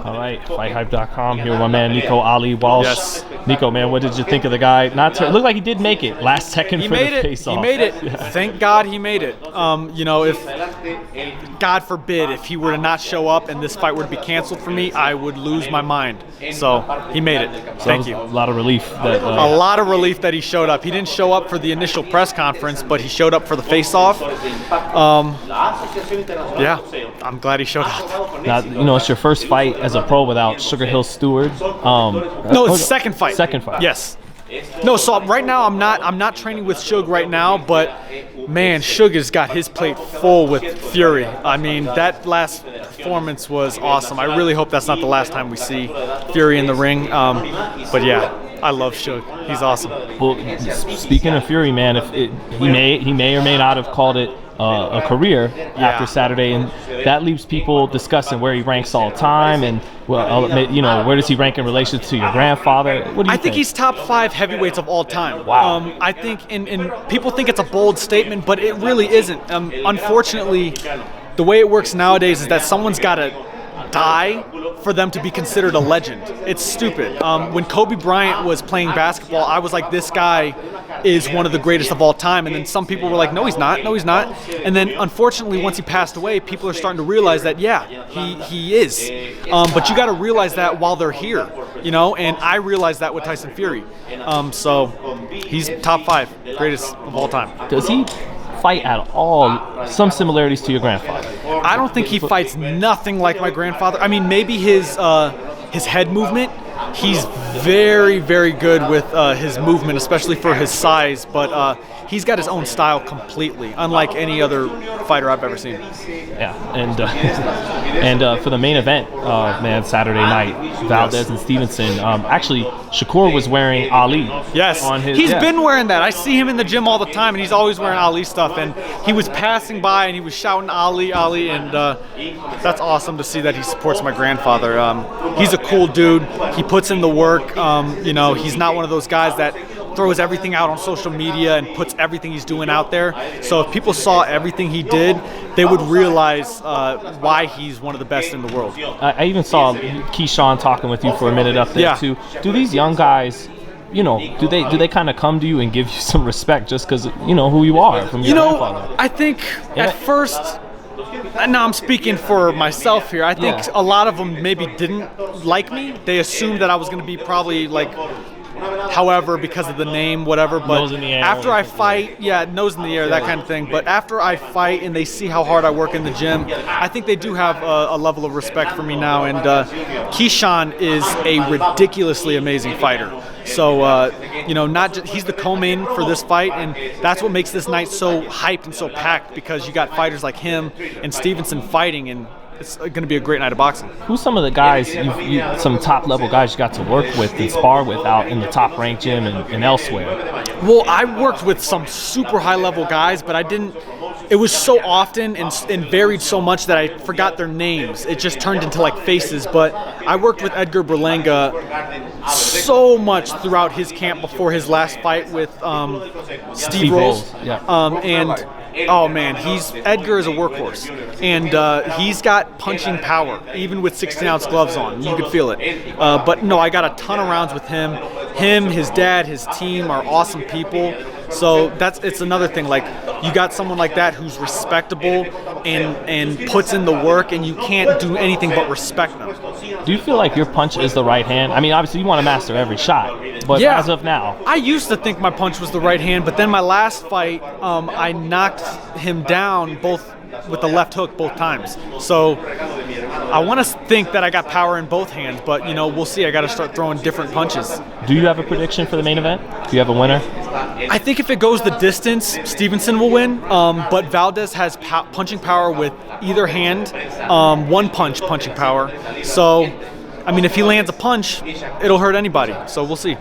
All right, FightHype.com here with my man Nico Ali Walsh. Yes. Nico, man, what did you think of the guy? It looked like he did make it last second for the face-off. He made it. Yeah. Thank God he made it. You know, if God forbid if he were to not show up and this fight were to be canceled for me, I would lose my mind. So he made it. Thank you. A lot of relief. That, a lot of relief that he showed up. He didn't show up for the initial press conference, but he showed up for the face-off. Yeah, I'm glad he showed up. Now, you know, it's your first fight as a pro without Sugar Hill Stewart. No, it's the second fight. Second fight. Yes. No, so right now I'm not training with Suge right now, but man, Suge has got his plate full with Fury. I mean, that last performance was awesome. I really hope that's not the last time we see Fury in the ring. But yeah, I love Suge. He's awesome. Well, speaking of Fury, man, he may or may not have called it a career after Saturday, and that leaves people discussing where he ranks all time, and you know, where does he rank in relation to your grandfather? What do you think? I think he's top 5 heavyweights of all time. Wow. I think, and people think it's a bold statement, but it really isn't. Unfortunately, the way it works nowadays is that someone's got to die for them to be considered a legend. It's stupid. When Kobe Bryant was playing basketball, I was like, this guy is one of the greatest of all time. And then some people were like, no, he's not. No, he's not. And then, unfortunately, once he passed away, people are starting to realize that, yeah, he is. But you got to realize that while they're here, you know. And I realized that with Tyson Fury. So he's top 5 greatest of all time. Does he fight at all some similarities to your grandfather? I don't think he fights nothing like my grandfather. I mean, maybe his head movement. He's very, very good with his movement, especially for his size, but he's got his own style completely, unlike any other fighter I've ever seen. Yeah, and for the main event, man, Saturday night, Valdez and Stevenson. Actually, Shakur was wearing Ali. Yes, on his, he's been wearing that. I see him in the gym all the time, and he's always wearing Ali stuff. And he was passing by, and he was shouting Ali, Ali, and that's awesome to see that he supports my grandfather. He's a cool dude. He puts in the work. You know, he's not one of those guys that throws everything out on social media and puts everything he's doing out there. So if people saw everything he did, they would realize why he's one of the best in the world. I even saw Keyshawn talking with you for a minute up there too. Do these young guys, you know, do they kind of come to you and give you some respect just because you know who you are from your grandfather? I think at first. Now I'm speaking for myself here. I think a lot of them maybe didn't like me. They assumed that I was going to be probably like, however, because of the name, whatever. But nose in the air, after I fight, nose in the air, that kind of thing. But after I fight and they see how hard I work in the gym, I think they do have a level of respect for me now. And Keyshawn is a ridiculously amazing fighter. So, you know, he's the co-main for this fight, and that's what makes this night so hyped and so packed, because you got fighters like him and Stevenson fighting, and it's going to be a great night of boxing. Who's some of the guys, some top-level guys you got to work with and spar with out in the top-ranked gym and elsewhere? Well, I worked with some super high-level guys, but I didn't. It was so often and varied so much that I forgot their names. It just turned into like faces. But I worked with Edgar Berlanga so much throughout his camp before his last fight with Steve Rolls. And oh man, Edgar is a workhorse, and he's got punching power even with 16-ounce gloves on. You could feel it. But no, I got a ton of rounds with him. His dad, his team are awesome people. So it's another thing. Like, you got someone like that who's respectable and puts in the work, and you can't do anything but respect them. Do you feel like your punch is the right hand? I mean, obviously you want to master every shot, but as of now, I used to think my punch was the right hand, but then my last fight, I knocked him down both with the left hook both times. So I want to think that I got power in both hands, but you know, we'll see. I got to start throwing different punches. Do you have a prediction for the main event? Do you have a winner? I think if it goes the distance, Stevenson will win. But Valdez has punching power with either hand, one punching power. So, I mean, if he lands a punch, it'll hurt anybody. So we'll see.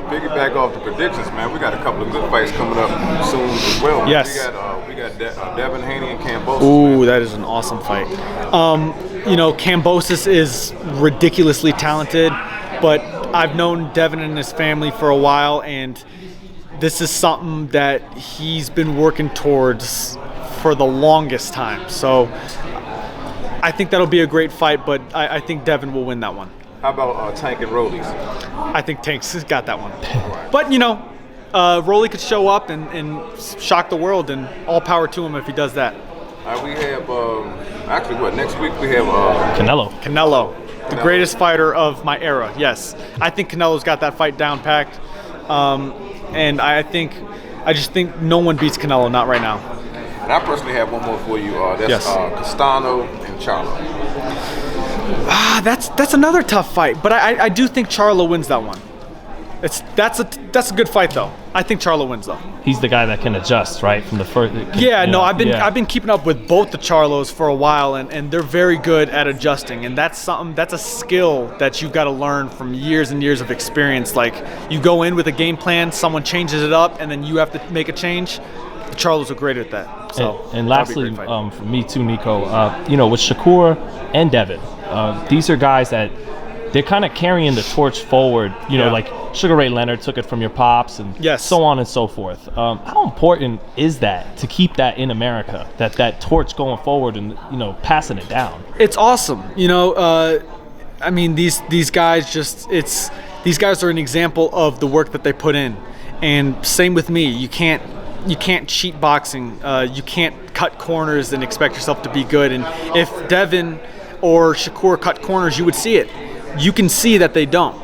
Piggyback off the predictions, man. We got a couple of good fights coming up soon as well. Yes. We got Devin Haney and Cambosis. Ooh, man. That is an awesome fight. You know, Cambosis is ridiculously talented, but I've known Devin and his family for a while, and this is something that he's been working towards for the longest time. So I think that'll be a great fight, but I think Devin will win that one. How about Tank and Rollies? I think Tank's got that one. But, you know, Rolly could show up and shock the world, and all power to him if he does that. We have, actually, next week we have Canelo. The greatest fighter of my era, yes. I think Canelo's got that fight down packed. And I just think no one beats Canelo, not right now. And I personally have one more for you. That's Castano and Charlo. That's another tough fight, but I do think Charlo wins that one. That's a good fight though. I think Charlo wins though. He's the guy that can adjust, right, from the first. I've been keeping up with both the Charlos for a while, and they're very good at adjusting, and that's a skill that you've got to learn from years and years of experience. Like, you go in with a game plan, someone changes it up, and then you have to make a change. The Charlos are great at that. So and lastly, for me too, Nico, with Shakur and Devin, these are guys that they're kind of carrying the torch forward. Like Sugar Ray Leonard took it from your pops, and so on and so forth. How important is that to keep that in America? That torch going forward and passing it down. It's awesome. I mean, these guys these guys are an example of the work that they put in, and same with me. You can't cheat boxing. You can't cut corners and expect yourself to be good. And if Devin or Shakur cut corners, you would see it. You can see that they don't,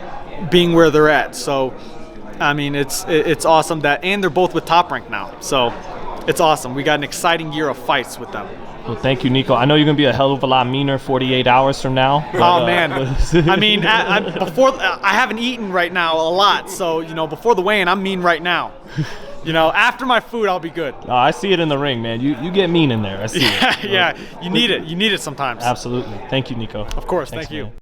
being where they're at. So, I mean, it's awesome and they're both with Top Rank now. So, it's awesome. We got an exciting year of fights with them. Well, thank you, Nico. I know you're gonna be a hell of a lot meaner 48 hours from now. But, man, I mean, I haven't eaten right now a lot. So, before the weigh-in, I'm mean right now. After my food, I'll be good. I see it in the ring, man. You get mean in there. I see it. Yeah, you need it. You need it sometimes. Absolutely. Thank you, Nico. Of course. Thank you. Man.